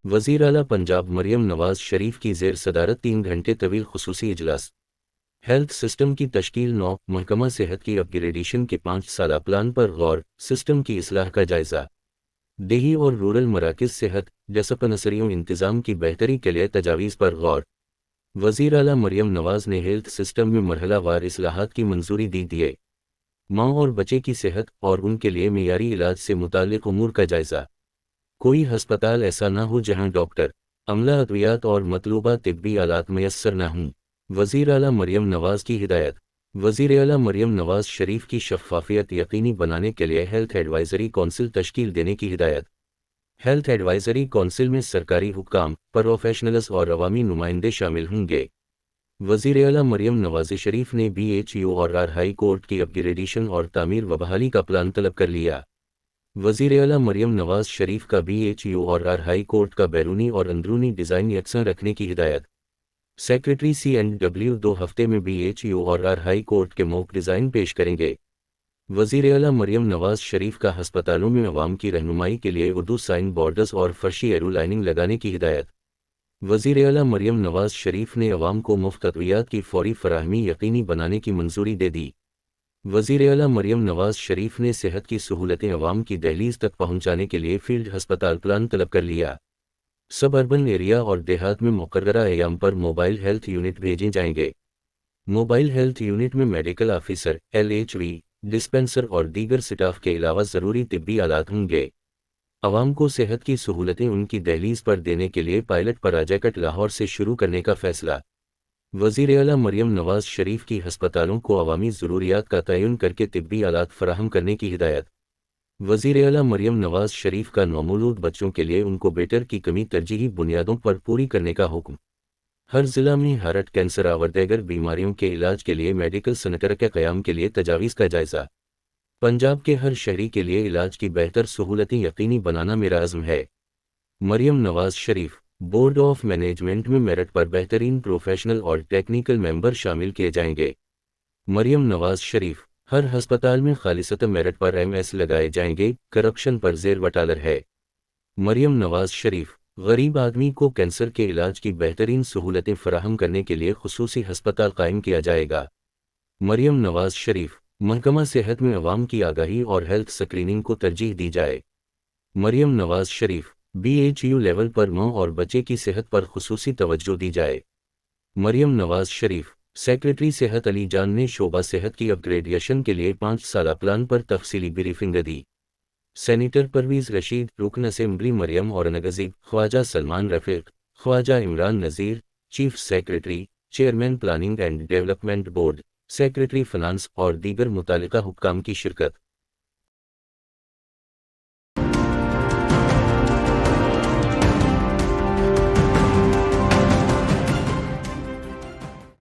وزیر اعلیٰ پنجاب مریم نواز شریف کی زیر صدارت 3 گھنٹے طویل خصوصی اجلاس۔ ہیلتھ سسٹم کی تشکیل 9، محکمہ صحت کی اپ گریڈیشن کے 5 سالہ پلان پر غور، سسٹم کی اصلاح کا جائزہ۔ دیہی اور رورل مراکز صحت ڈسپنسریوں انتظام کی بہتری کے لیے تجاویز پر غور۔ وزیر اعلیٰ مریم نواز نے ہیلتھ سسٹم میں مرحلہ وار اصلاحات کی منظوری دی۔ ماں اور بچے کی صحت اور ان کے لیے معیاری علاج سے متعلق امور کا جائزہ۔ کوئی ہسپتال ایسا نہ ہو جہاں ڈاکٹر، عملہ، ادویات اور مطلوبہ طبی آلات میسر نہ ہوں۔ وزیر اعلیٰ مریم نواز کی ہدایت۔ وزیر اعلیٰ مریم نواز شریف کی شفافیت یقینی بنانے کے لیے ہیلتھ ایڈوائزری کونسل تشکیل دینے کی ہدایت۔ ہیلتھ ایڈوائزری کونسل میں سرکاری حکام، پروفیشنلز اور عوامی نمائندے شامل ہوں گے۔ وزیر اعلیٰ مریم نواز شریف نے BHU اور ہائی کورٹ کی اپ گریڈیشن اور تعمیر و بحالی کا پلان طلب کر لیا۔ وزیر اعلیٰ مریم نواز شریف کا BHU اور ہائی کورٹ کا بیرونی اور اندرونی ڈیزائن یکساں رکھنے کی ہدایت۔ سیکریٹری CNW 2 ہفتے میں BHU اور ہائی کورٹ کے موک ڈیزائن پیش کریں گے۔ وزیر اعلیٰ مریم نواز شریف کا ہسپتالوں میں عوام کی رہنمائی کے لیے اردو سائن بورڈز اور فرشی ایرو لائننگ لگانے کی ہدایت۔ وزیر اعلیٰ مریم نواز شریف نے عوام کو مفت ادویات کی فوری فراہمی یقینی بنانے کی منظوری دے دی۔ وزیر اعلیٰ مریم نواز شریف نے صحت کی سہولتیں عوام کی دہلیز تک پہنچانے کے لیے فیلڈ ہسپتال پلان طلب کر لیا۔ سب اربن ایریا اور دیہات میں مقررہ ایام پر موبائل ہیلتھ یونٹ بھیجے جائیں گے۔ موبائل ہیلتھ یونٹ میں میڈیکل آفیسر، LHV، ڈسپنسر اور دیگر سٹاف کے علاوہ ضروری طبی آلات ہوں گے۔ عوام کو صحت کی سہولتیں ان کی دہلیز پر دینے کے لیے پائلٹ پروجیکٹ لاہور سے شروع کرنے کا فیصلہ۔ وزیر اعلیٰ مریم نواز شریف کی ہسپتالوں کو عوامی ضروریات کا تعین کر کے طبی آلات فراہم کرنے کی ہدایت۔ وزیر اعلیٰ مریم نواز شریف کا نومولود بچوں کے لیے انکوبیٹر کی کمی ترجیحی بنیادوں پر پوری کرنے کا حکم۔ ہر ضلع میں ہارٹ کینسر اور دیگر بیماریوں کے علاج کے لیے میڈیکل سینٹر کے قیام کے لیے تجاویز کا جائزہ۔ پنجاب کے ہر شہری کے لیے علاج کی بہتر سہولتیں یقینی بنانا میرا عزم ہے۔ Maryam Nawaz Sharif. Board of management میں میرٹ پر بہترین پروفیشنل اور ٹیکنیکل ممبر شامل کیے جائیں گے۔ مریم نواز شریف۔ ہر ہسپتال میں خالصتاً میرٹ پر MS لگائے جائیں گے، کرپشن پر زیر وٹالر ہے۔ مریم نواز شریف۔ غریب آدمی کو کینسر کے علاج کی بہترین سہولتیں فراہم کرنے کے لیے خصوصی ہسپتال قائم کیا جائے گا۔ مریم نواز شریف۔ محکمہ صحت میں عوام کی آگاہی اور ہیلتھ سکریننگ کو ترجیح دی جائے۔ مریم نواز شریف۔ BHU لیول پر ماں اور بچے کی صحت پر خصوصی توجہ دی جائے۔ مریم نواز شریف۔ سیکریٹری صحت علی جان نے شعبہ صحت کی اپ گریڈیشن کے لیے 5 سالہ پلان پر تفصیلی بریفنگ دی۔ سینیٹر پرویز رشید، رکن assembly Maryam Aurangzeb, Khawaja Salman Rafique, Khawaja Imran Nazir, chief secretary, chairman planning and development board, secretary finance اور دیگر متعلقہ حکام کی شرکت۔